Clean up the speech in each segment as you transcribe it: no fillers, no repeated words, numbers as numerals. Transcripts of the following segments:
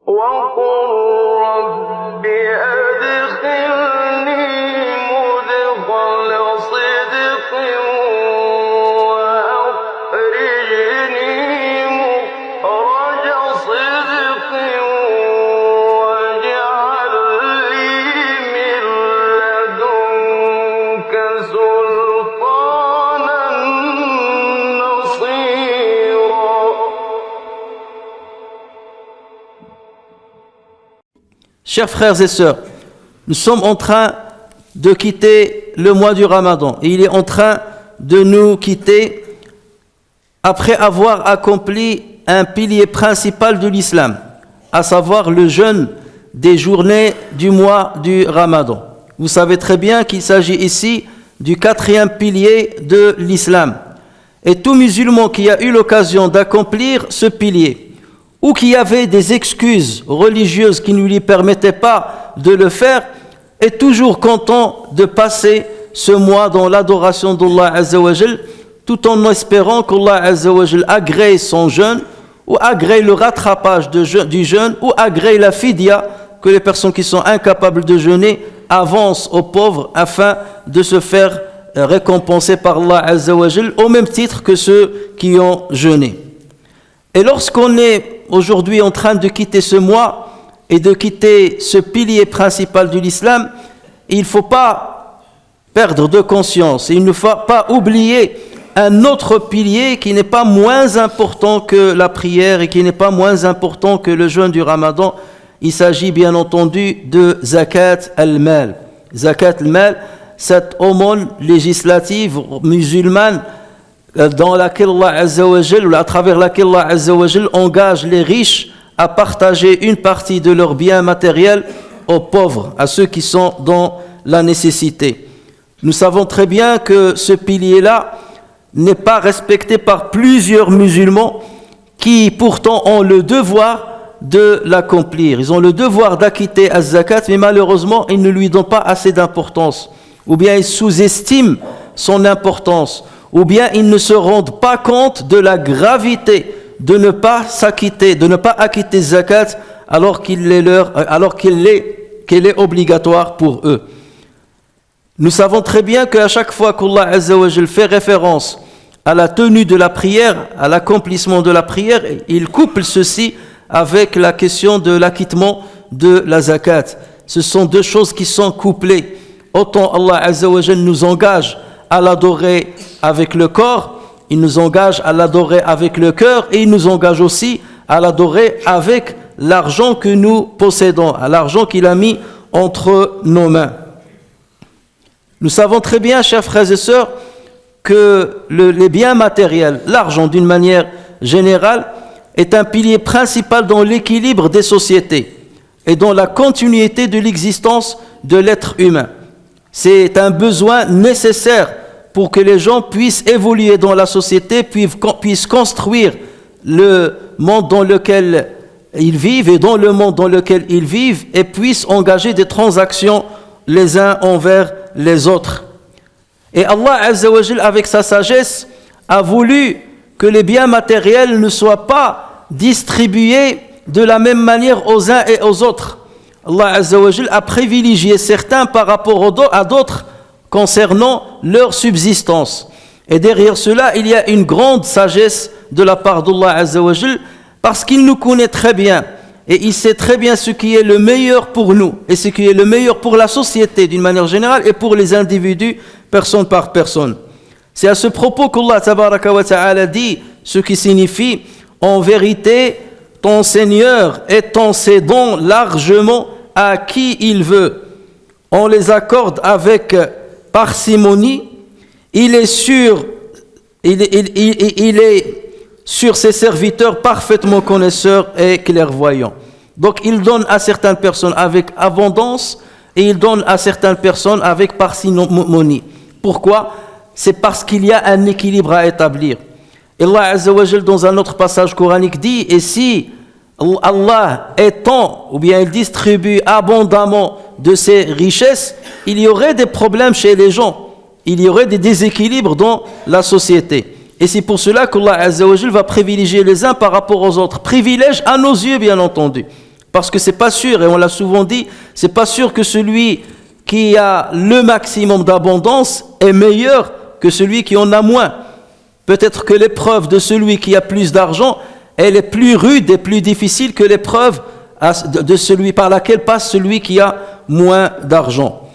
وقل رب أدخلني مدخل صدق وأخرجني مخرج صدق واجعل لي من لدنك سلطانا نصيرا. Chers frères et sœurs, nous sommes en train de quitter le mois du Ramadan et il est en train de nous quitter après avoir accompli un pilier principal de l'islam, à savoir le jeûne des journées du mois du Ramadan. Vous savez très bien qu'il s'agit ici du 4e pilier de l'islam. Et tout musulman qui a eu l'occasion d'accomplir ce pilier, ou qui avait des excuses religieuses qui ne lui permettaient pas de le faire, est toujours content de passer ce mois dans l'adoration d'Allah Azza wa Jal, tout en espérant qu'Allah Azza wa Jal agrée son jeûne, ou agrée le rattrapage du jeûne, ou agrée la fidya, que les personnes qui sont incapables de jeûner avancent aux pauvres afin de se faire récompenser par Allah Azza wa Jal, au même titre que ceux qui ont jeûné. Et lorsqu'on est aujourd'hui en train de quitter ce mois et de quitter ce pilier principal de l'islam, il ne faut pas perdre de conscience, il ne faut pas oublier un autre pilier qui n'est pas moins important que la prière et qui n'est pas moins important que le jeûne du Ramadan. Il s'agit bien entendu de Zakat al-Mal. Zakat al-Mal, cette aumône législative musulmane dans laquelle Allah Azza wa Jal, ou à travers laquelle Allah Azza wa Jal engage les riches à partager une partie de leurs biens matériels aux pauvres, à ceux qui sont dans la nécessité. Nous savons très bien que ce pilier-là n'est pas respecté par plusieurs musulmans qui pourtant ont le devoir de l'accomplir. Ils ont le devoir d'acquitter az-zakat, mais malheureusement, ils ne lui donnent pas assez d'importance. Ou bien ils sous-estiment son importance. Ou bien ils ne se rendent pas compte de la gravité de ne pas s'acquitter, de ne pas acquitter zakat alors qu'elle est obligatoire pour eux. Nous savons très bien qu'à chaque fois qu'Allah Azza wa Jal fait référence à la tenue de la prière, à l'accomplissement de la prière, il couple ceci avec la question de l'acquittement de la zakat. Ce sont deux choses qui sont couplées. Autant Allah Azza wa Jal nous engage à l'adorer avec le corps, il nous engage à l'adorer avec le cœur et il nous engage aussi à l'adorer avec l'argent que nous possédons, à l'argent qu'il a mis entre nos mains. Nous savons très bien, chers frères et sœurs, que les biens matériels, l'argent d'une manière générale, est un pilier principal dans l'équilibre des sociétés et dans la continuité de l'existence de l'être humain. C'est un besoin nécessaire pour que les gens puissent évoluer dans la société, puissent construire le monde dans lequel ils vivent et dans le monde dans lequel ils vivent et puissent engager des transactions les uns envers les autres. Et Allah Azza wa Jal, avec sa sagesse, a voulu que les biens matériels ne soient pas distribués de la même manière aux uns et aux autres. Allah Azza wa Jal a privilégié certains par rapport à d'autres concernant leur subsistance. Et derrière cela, il y a une grande sagesse de la part d'Allah Azza wa Jal, parce qu'il nous connaît très bien et il sait très bien ce qui est le meilleur pour nous et ce qui est le meilleur pour la société d'une manière générale et pour les individus, personne par personne. C'est à ce propos qu'Allah Tabaraka wa Ta'ala dit ce qui signifie: en vérité, ton Seigneur étend ses dons largement à qui il veut. On les accorde avec parcimonie. Il est sur ses serviteurs parfaitement connaisseurs et clairvoyants. Donc il donne à certaines personnes avec abondance et il donne à certaines personnes avec parcimonie. Pourquoi? C'est parce qu'il y a un équilibre à établir. Et Allah Azza wa Jal dans un autre passage coranique dit: et si Allah étend ou bien il distribue abondamment de ses richesses, il y aurait des problèmes chez les gens, il y aurait des déséquilibres dans la société. Et c'est pour cela qu'Allah Azza wa Jal va privilégier les uns par rapport aux autres. Privilège à nos yeux, bien entendu, Parce que c'est pas sûr, et on l'a souvent dit, c'est pas sûr que celui qui a le maximum d'abondance est meilleur que celui qui en a moins. Peut-être que l'épreuve de celui qui a plus d'argent, elle est plus rude et plus difficile que l'épreuve de celui par laquelle passe celui qui a moins d'argent.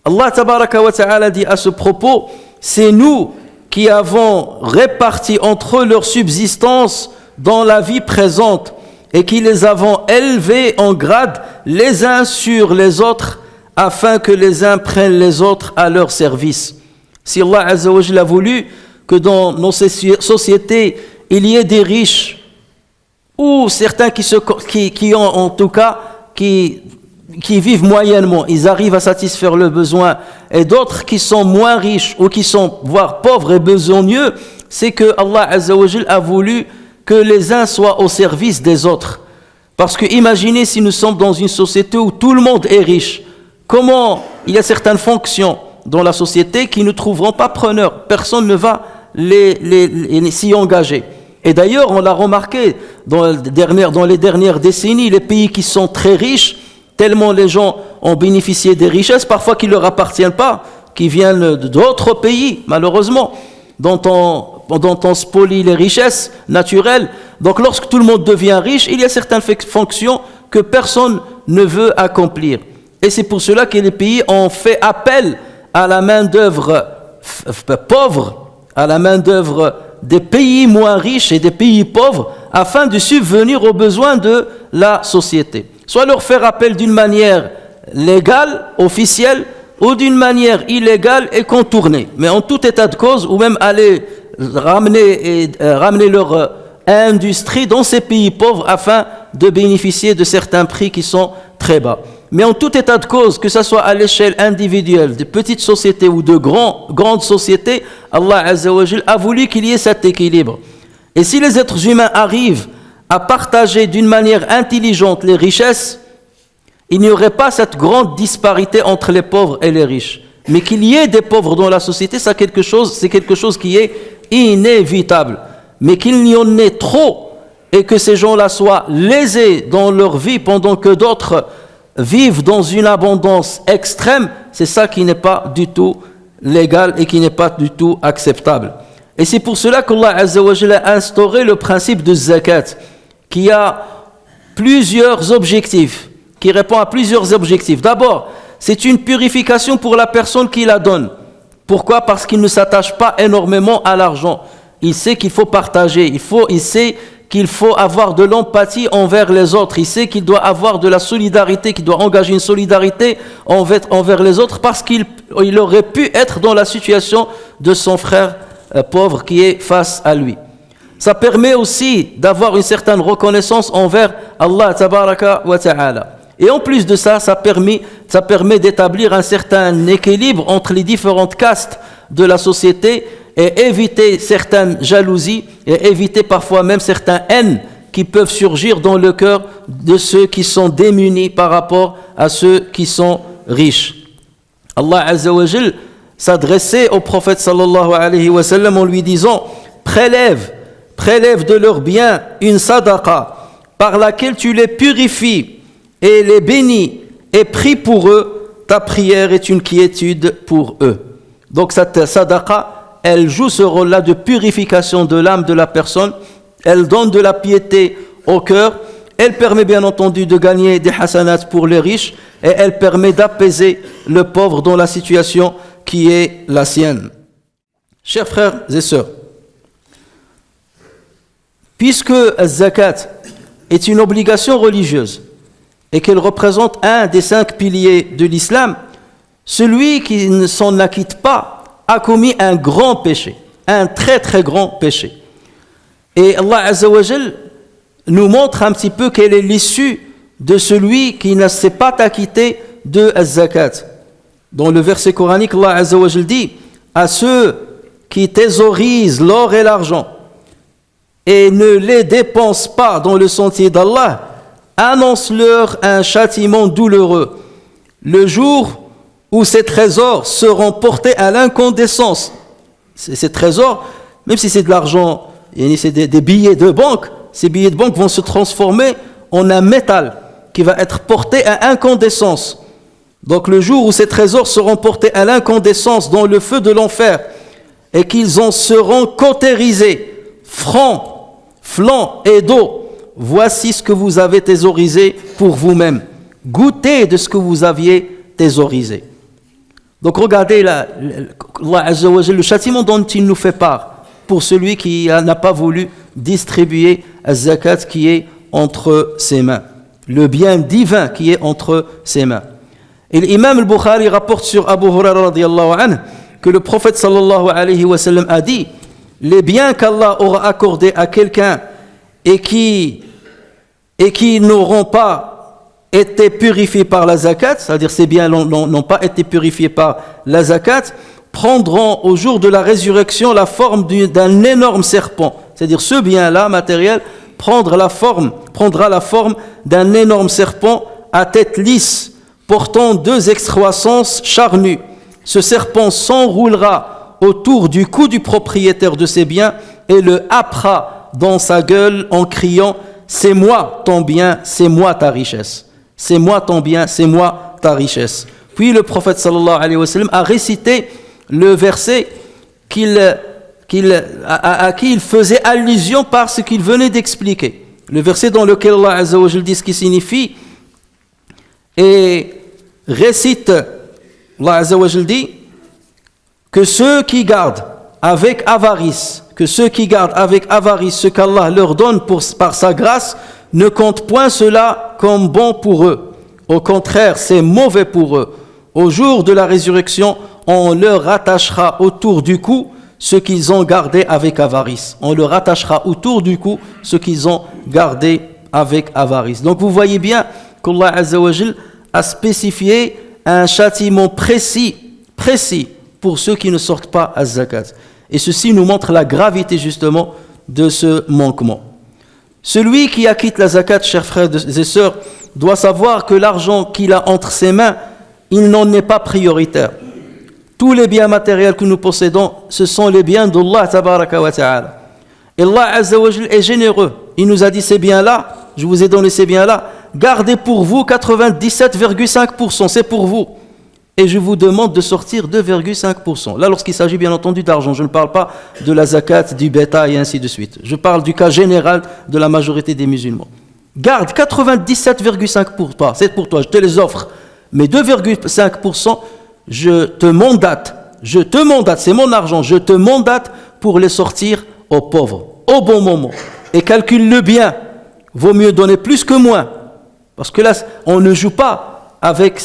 Allah tabaraka wa ta'ala dit à ce propos, c'est nous qui avons réparti entre eux leur subsistance dans la vie présente et qui les avons élevés en grade les uns sur les autres afin que les uns prennent les autres à leur service. Si Allah Azza wa Jalla a voulu que dans nos sociétés il y ait des riches ou certains qui ont en tout cas qui vivent moyennement, ils arrivent à satisfaire leurs besoins, et d'autres qui sont moins riches ou qui sont voire pauvres et besogneux, c'est que Allah Azza wa Jalla a voulu que les uns soient au service des autres. Parce que imaginez si nous sommes dans une société où tout le monde est riche, comment il y a certaines fonctions dans la société qui ne trouveront pas preneurs, personne ne va s'y engager. Et d'ailleurs, on l'a remarqué dans les dernières décennies, les pays qui sont très riches, tellement les gens ont bénéficié des richesses, parfois qui ne leur appartiennent pas, qui viennent d'autres pays, malheureusement, dont on spolie les richesses naturelles. Donc lorsque tout le monde devient riche, il y a certaines fonctions que personne ne veut accomplir. Et c'est pour cela que les pays ont fait appel à la main-d'œuvre pauvre, à la main-d'œuvre des pays moins riches et des pays pauvres, afin de subvenir aux besoins de la société. Soit leur faire appel d'une manière légale, officielle, ou d'une manière illégale et contournée. Mais en tout état de cause, ou même aller ramener leur industrie dans ces pays pauvres afin de bénéficier de certains prix qui sont très bas. Mais en tout état de cause, que ce soit à l'échelle individuelle, de petites sociétés ou de grandes sociétés, Allah Azza wa Jal a voulu qu'il y ait cet équilibre. Et si les êtres humains arrivent à partager d'une manière intelligente les richesses, il n'y aurait pas cette grande disparité entre les pauvres et les riches. Mais qu'il y ait des pauvres dans la société, c'est quelque chose qui est inévitable. Mais qu'il n'y en ait trop et que ces gens-là soient lésés dans leur vie pendant que d'autres vivent dans une abondance extrême, c'est ça qui n'est pas du tout légal et qui n'est pas du tout acceptable. Et c'est pour cela qu'Allah Azza wa Jalla a instauré le principe de zakat, qui a plusieurs objectifs, qui répond à plusieurs objectifs. D'abord, c'est une purification pour la personne qui la donne. Pourquoi ? Parce qu'il ne s'attache pas énormément à l'argent. Il sait qu'il faut partager, il sait qu'il faut avoir de l'empathie envers les autres, il sait qu'il doit avoir de la solidarité, qu'il doit engager une solidarité envers les autres, parce qu'il aurait pu être dans la situation de son frère pauvre qui est face à lui. Ça permet aussi d'avoir une certaine reconnaissance envers Allah tabaraka wa ta'ala. Et en plus de ça, ça permet d'établir un certain équilibre entre les différentes castes de la société et éviter certaines jalousies et éviter parfois même certaines haines qui peuvent surgir dans le cœur de ceux qui sont démunis par rapport à ceux qui sont riches. Allah Azza wa Jal s'adressait au prophète sallallahu alayhi wa sallam en lui disant: prélève de leurs biens une sadaqa par laquelle tu les purifies et les bénis et prie pour eux, ta prière est une quiétude pour eux. Donc cette sadaqa, elle joue ce rôle-là de purification de l'âme de la personne, elle donne de la piété au cœur, elle permet bien entendu de gagner des hasanats pour les riches et elle permet d'apaiser le pauvre dans la situation qui est la sienne. Chers frères et sœurs, puisque la zakat est une obligation religieuse et qu'elle représente un des 5 piliers de l'islam, celui qui ne s'en acquitte pas a commis un grand péché, un très très grand péché. Et Allah Azza wa Jal nous montre un petit peu quelle est l'issue de celui qui ne s'est pas acquitté de az-zakat. Dans le verset coranique, Allah Azza wa Jal dit: à ceux qui thésaurisent l'or et l'argent et ne les dépensent pas dans le sentier d'Allah, annonce-leur un châtiment douloureux, le jour où ces trésors seront portés à l'incandescence. Ces trésors, même si c'est de l'argent, c'est des billets de banque, ces billets de banque vont se transformer en un métal qui va être porté à incandescence. Donc le jour où ces trésors seront portés à l'incandescence dans le feu de l'enfer et qu'ils en seront cautérisés, francs, flancs et dos, voici ce que vous avez thésaurisé pour vous-même. Goûtez de ce que vous aviez thésaurisé. Donc regardez Allah Azza wa Jalla, le châtiment dont il nous fait part pour celui qui n'a pas voulu distribuer la zakat qui est entre ses mains, le bien divin qui est entre ses mains. Et l'imam al-Bukhari rapporte sur Abu Huraira radiyallahu anhu que le prophète sallallahu alayhi wa sallam a dit: les biens qu'Allah aura accordés à quelqu'un et qui n'auront pas été purifiés par la zakat, c'est-à-dire ces biens n'ont pas été purifiés par la zakat, prendront au jour de la résurrection la forme d'un énorme serpent. C'est-à-dire ce bien-là, matériel, prendra la forme d'un énorme serpent à tête lisse, portant 2 excroissances charnues. Ce serpent s'enroulera autour du cou du propriétaire de ses biens et le happera dans sa gueule en criant: c'est moi ton bien, c'est moi ta richesse. C'est moi ton bien, c'est moi ta richesse. Puis le prophète sallallahu alayhi wa sallam a récité le verset à qui il faisait allusion par ce qu'il venait d'expliquer. Le verset dans lequel Allah Azza wa Jalla dit ce qui signifie et récite, Allah Azza wa Jalla dit que ceux qui gardent avec avarice ce qu'Allah leur donne par sa grâce ne comptent point cela comme bon pour eux. Au contraire, c'est mauvais pour eux. Au jour de la résurrection, on leur rattachera autour du cou ce qu'ils ont gardé avec avarice. On leur rattachera autour du cou ce qu'ils ont gardé avec avarice. Donc vous voyez bien qu'Allah Azza wa Jal a spécifié un châtiment précis pour ceux qui ne sortent pas à zakat. Et ceci nous montre la gravité justement de ce manquement. Celui qui acquitte la zakat, chers frères et sœurs, doit savoir que l'argent qu'il a entre ses mains, il n'en est pas prioritaire. Tous les biens matériels que nous possédons, ce sont les biens d'Allah tabaraka wa ta'ala. Et Allah Azza wa Jal est généreux. Il nous a dit: ces biens-là, je vous ai donné ces biens-là, gardez pour vous 97,5%, c'est pour vous. Et je vous demande de sortir 2,5%. Là, lorsqu'il s'agit bien entendu d'argent, je ne parle pas de la zakat, du bétail et ainsi de suite. Je parle du cas général de la majorité des musulmans. Garde 97,5%, c'est pour toi, je te les offre. Mais 2,5%, je te mandate, c'est mon argent, je te mandate pour les sortir aux pauvres, au bon moment. Et calcule-le bien, vaut mieux donner plus que moins. Parce que là, on ne joue pas avec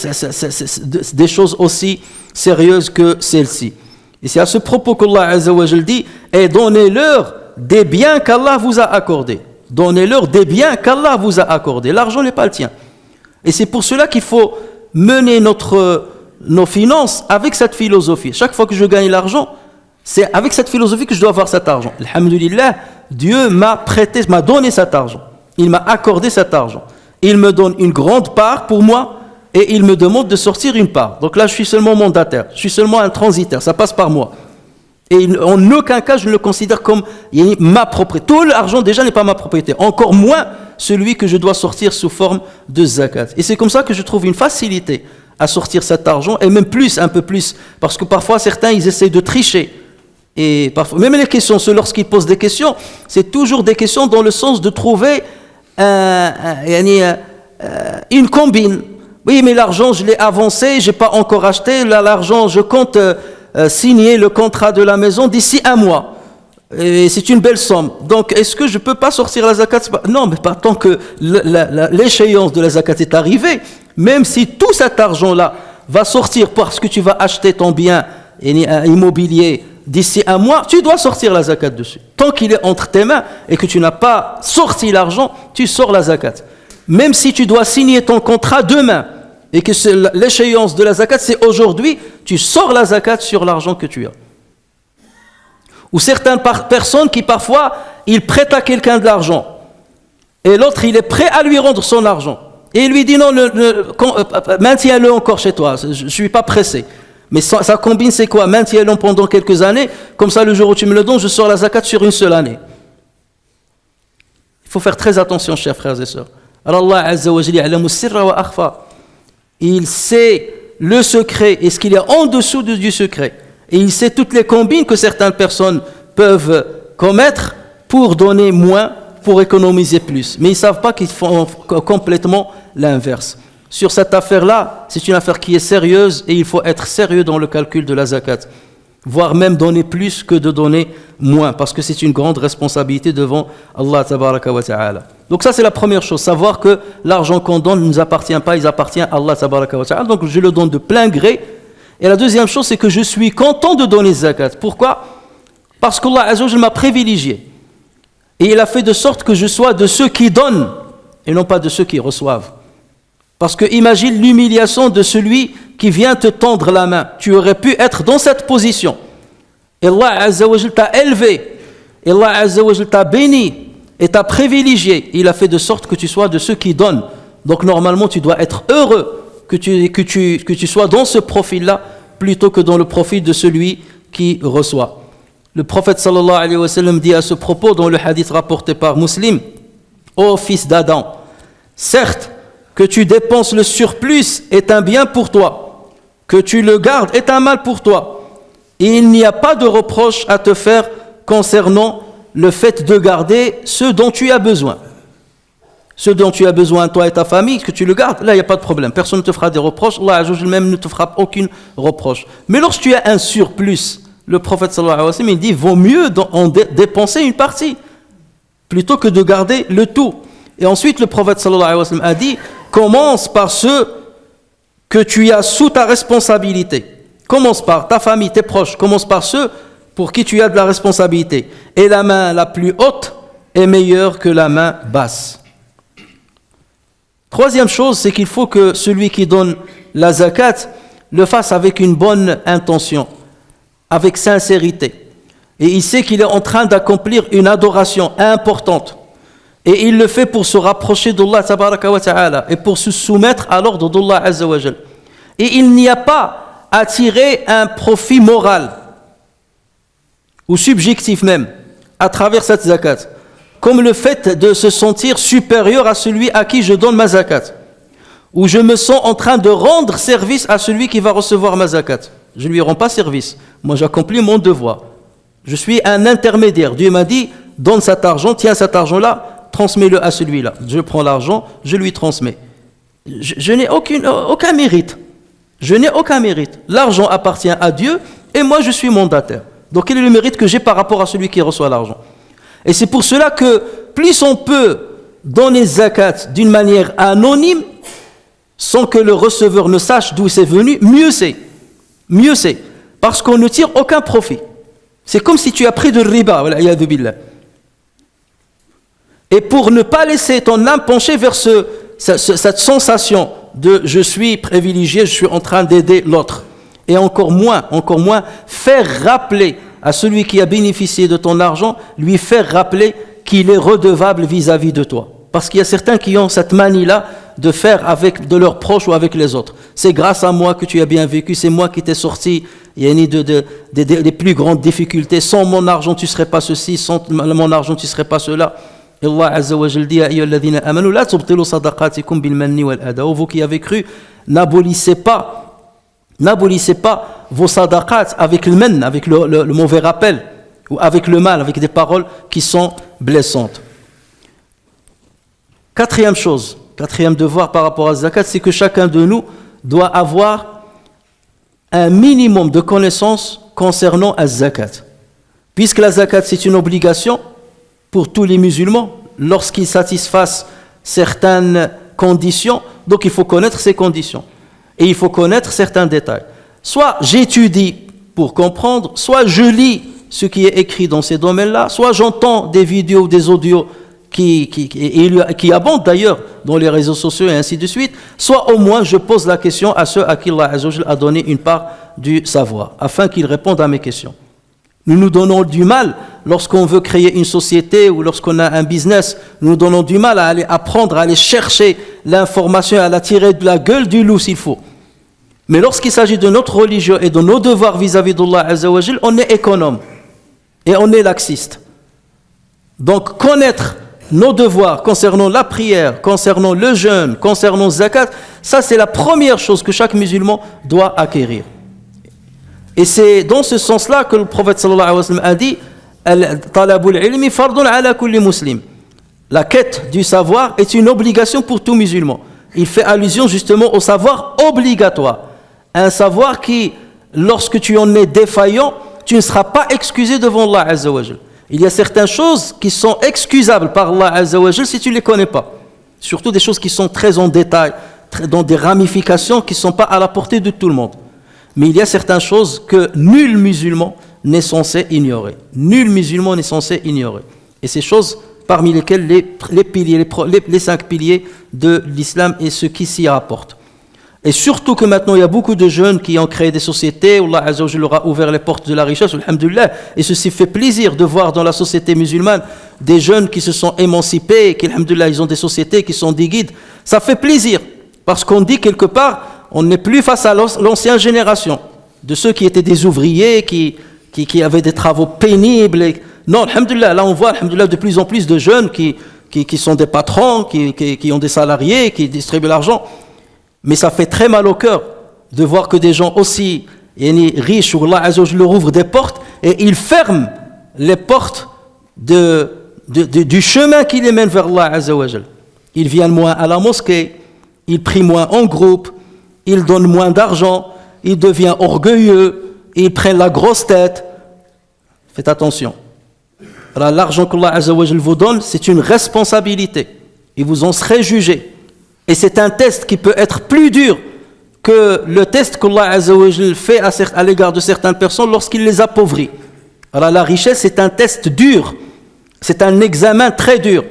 des choses aussi sérieuses que celle-ci. Et c'est à ce propos qu'Allah Azza wa Jal dit: et donnez-leur des biens qu'Allah vous a accordés. Donnez-leur des biens qu'Allah vous a accordés. L'argent n'est pas le tien. Et c'est pour cela qu'il faut mener nos finances avec cette philosophie. Chaque fois que je gagne l'argent, c'est avec cette philosophie que je dois avoir cet argent. Alhamdulillah, Dieu m'a donné cet argent. Il m'a accordé cet argent. Il me donne une grande part pour moi et il me demande de sortir une part. Donc là, je suis seulement mandataire, je suis seulement un transitaire, ça passe par moi. Et en aucun cas, je ne le considère comme ma propriété. Tout l'argent déjà n'est pas ma propriété, encore moins celui que je dois sortir sous forme de zakat. Et c'est comme ça que je trouve une facilité à sortir cet argent, et même plus, un peu plus, parce que parfois certains, ils essayent de tricher. Et parfois, même les questions, ceux lorsqu'ils posent des questions, c'est toujours des questions dans le sens de trouver une combine. Oui, mais l'argent, je l'ai avancé, je n'ai pas encore acheté. Là, l'argent, je compte signer le contrat de la maison d'ici 1 mois. Et c'est une belle somme. Donc, est-ce que je ne peux pas sortir la zakat? Non, mais pas tant que l'échéance de la zakat est arrivée. Même si tout cet argent-là va sortir parce que tu vas acheter ton bien immobilier d'ici 1 mois, tu dois sortir la zakat dessus. Tant qu'il est entre tes mains et que tu n'as pas sorti l'argent, tu sors la zakat. Même si tu dois signer ton contrat demain et que l'échéance de la zakat c'est aujourd'hui, tu sors la zakat sur l'argent que tu as. Ou certaines personnes qui parfois, ils prêtent à quelqu'un de l'argent et l'autre il est prêt à lui rendre son argent. Et il lui dit non, maintiens-le encore chez toi, je ne suis pas pressé. Mais sa combine c'est quoi? Maintiens-le pendant quelques années, comme ça le jour où tu me le donnes, je sors la zakat sur une seule année. Il faut faire très attention, chers frères et sœurs, Alors Allah Azza wa Jalla ya'lamu sirra wa akhfa. Il sait le secret et ce qu'il y a en dessous du secret. Et il sait toutes les combines que certaines personnes peuvent commettre pour donner moins, pour économiser plus. Mais ils ne savent pas qu'ils font complètement l'inverse. Sur cette affaire-là, c'est une affaire qui est sérieuse et il faut être sérieux dans le calcul de la zakat. Voire même donner plus que de donner moins, parce que c'est une grande responsabilité devant Allah tabaraka wa ta'ala. Donc ça c'est la première chose, savoir que l'argent qu'on donne ne nous appartient pas, il appartient à Allah tabaraka wa ta'ala, donc je le donne de plein gré. Et la deuxième chose, c'est que je suis content de donner zakat. Pourquoi ? Parce qu'Allah Azza wa Jalla m'a privilégié. Et il a fait de sorte que je sois de ceux qui donnent, et non pas de ceux qui reçoivent. Parce que imagine l'humiliation de celui qui vient te tendre la main. Tu aurais pu être dans cette position. Et Allah Azza wa Jalla t'a élevé. Et Allah Azza wa Jalla t'a béni. Et t'a privilégié. Il a fait de sorte que tu sois de ceux qui donnent. Donc normalement, tu dois être heureux que tu sois dans ce profil-là, plutôt que dans le profil de celui qui reçoit. Le prophète sallallahu alayhi wa sallam dit à ce propos, dans le hadith rapporté par Muslim, « Ô fils d'Adam, certes, que tu dépenses le surplus est un bien pour toi, que tu le gardes est un mal pour toi. Et il n'y a pas de reproche à te faire concernant le fait de garder ce dont tu as besoin. Ce dont tu as besoin, toi et ta famille, que tu le gardes, là il n'y a pas de problème. Personne ne te fera des reproches, Allah Azza wa Jalla même ne te fera aucune reproche. Mais lorsque tu as un surplus, le prophète sallallahu alayhi wa sallam il dit, vaut mieux en dépenser une partie, plutôt que de garder le tout. Et ensuite le prophète sallallahu alayhi wa sallam a dit, commence par ceux que tu as sous ta responsabilité. Commence par ta famille, tes proches. Commence par ceux pour qui tu as de la responsabilité. Et la main la plus haute est meilleure que la main basse. Troisième chose, c'est qu'il faut que celui qui donne la zakat le fasse avec une bonne intention, avec sincérité. Et il sait qu'il est en train d'accomplir une adoration importante. Et il le fait pour se rapprocher d'Allah tabaraka wa ta'ala et pour se soumettre à l'ordre d'Allah azza wa jal. Et il n'y a pas à tirer un profit moral ou subjectif même à travers cette zakat, comme le fait de se sentir supérieur à celui à qui je donne ma zakat, ou je me sens en train de rendre service à celui qui va recevoir ma zakat. Je ne lui rends pas service, moi j'accomplis mon devoir. Je suis un intermédiaire. Dieu m'a dit, donne cet argent, tiens cet argent-là, transmets-le à celui-là. Je prends l'argent, je lui transmets. Je n'ai aucun mérite. Je n'ai aucun mérite. L'argent appartient à Dieu et moi je suis mandataire. Donc quel est le mérite que j'ai par rapport à celui qui reçoit l'argent ? Et c'est pour cela que plus on peut donner zakat d'une manière anonyme, sans que le receveur ne sache d'où c'est venu, mieux c'est. Mieux c'est. Parce qu'on ne tire aucun profit. C'est comme si tu as pris de riba, wal'iyadhu billah. Et pour ne pas laisser ton âme pencher vers cette sensation de je suis privilégié, je suis en train d'aider l'autre. Et encore moins, faire rappeler à celui qui a bénéficié de ton argent, lui faire rappeler qu'il est redevable vis-à-vis de toi. Parce qu'il y a certains qui ont cette manie-là de faire avec de leurs proches ou avec les autres. C'est grâce à moi que tu as bien vécu, c'est moi qui t'ai sorti des plus grandes difficultés. Sans mon argent, tu ne serais pas ceci, sans mon argent, tu ne serais pas cela. Et Allah Azza wa Jalla dit, Ya ayyuhalladhina amanu la tubtilu sadaqatikum bil manni wal adha. Vous qui avez cru, n'abolissez pas vos sadaqat avec le man, avec le mauvais rappel, ou avec le mal, avec des paroles qui sont blessantes. Quatrième devoir par rapport à zakat, c'est que chacun de nous doit avoir un minimum de connaissances concernant la zakat. Puisque la zakat c'est une obligation pour tous les musulmans, lorsqu'ils satisfassent certaines conditions, donc il faut connaître ces conditions. Et il faut connaître certains détails. Soit j'étudie pour comprendre, soit je lis ce qui est écrit dans ces domaines-là, soit j'entends des vidéos, des audios qui abondent d'ailleurs dans les réseaux sociaux et ainsi de suite, soit au moins je pose la question à ceux à qui Allah Azza wa Jalla a donné une part du savoir, afin qu'ils répondent à mes questions. Nous nous donnons du mal lorsqu'on veut créer une société ou lorsqu'on a un business, nous nous donnons du mal à aller apprendre, à aller chercher l'information, à la tirer de la gueule du loup s'il faut. Mais lorsqu'il s'agit de notre religion et de nos devoirs vis-à-vis d'Allah Azza wa Jalla, on est économe et on est laxiste. Donc connaître nos devoirs concernant la prière, concernant le jeûne, concernant zakat, ça c'est la première chose que chaque musulman doit acquérir. Et c'est dans ce sens-là que le prophète sallallahu alayhi wa sallam a dit Talabul ilmi fardun ala kulli muslim. La quête du savoir est une obligation pour tout musulman. Il fait allusion justement au savoir obligatoire. Un savoir qui, lorsque tu en es défaillant, tu ne seras pas excusé devant Allah Azza wa Jal. Il y a certaines choses qui sont excusables par Allah Azza wa Jal si tu ne les connais pas. Surtout des choses qui sont très en détail, dans des ramifications qui ne sont pas à la portée de tout le monde. Mais il y a certaines choses que nul musulman n'est censé ignorer. Nul musulman n'est censé ignorer. Et ces choses parmi lesquelles les 5 piliers de l'islam et ce qui s'y rapporte. Et surtout que maintenant, il y a beaucoup de jeunes qui ont créé des sociétés, où Allah Azza wa Jalla leur a ouvert les portes de la richesse, alhamdoulilah, et ceci fait plaisir de voir dans la société musulmane des jeunes qui se sont émancipés, qui, alhamdoulilah, ils ont des sociétés qui sont des guides. Ça fait plaisir, parce qu'on dit quelque part, on n'est plus face à l'ancienne génération, de ceux qui étaient des ouvriers, qui avaient des travaux pénibles. Non, alhamdoulilah, là on voit, alhamdoulilah, de plus en plus de jeunes qui sont des patrons, qui ont des salariés, qui distribuent l'argent. Mais ça fait très mal au cœur de voir que des gens aussi riches, où Allah Azza wa Jalla leur ouvre des portes, et ils ferment les portes du chemin qui les mène vers Allah Azza wa Jalla. Ils viennent moins à la mosquée, ils prient moins en groupe, ils donnent moins d'argent, ils deviennent orgueilleux, ils prennent la grosse tête. Faites attention. Alors, l'argent qu'Allah Azza wa Jalla vous donne, c'est une responsabilité. Et vous en serez jugés. Et c'est un test qui peut être plus dur que le test qu'Allah Azza wa Jalla fait à l'égard de certaines personnes lorsqu'il les appauvrit. Alors la richesse, c'est un test dur. C'est un examen très dur.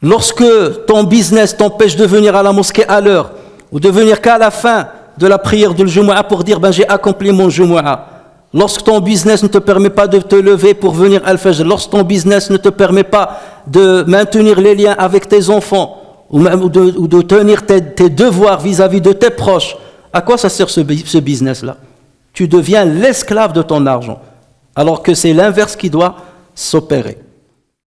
Lorsque ton business t'empêche de venir à la mosquée à l'heure, ou de venir qu'à la fin de la prière de Jumu'ah pour dire j'ai accompli mon Jumu'ah. Lorsque ton business ne te permet pas de te lever pour venir al-Fajr, lorsque ton business ne te permet pas de maintenir les liens avec tes enfants, ou de tenir tes devoirs vis-à-vis de tes proches, à quoi ça sert ce business-là? Tu deviens l'esclave de ton argent, alors que c'est l'inverse qui doit s'opérer.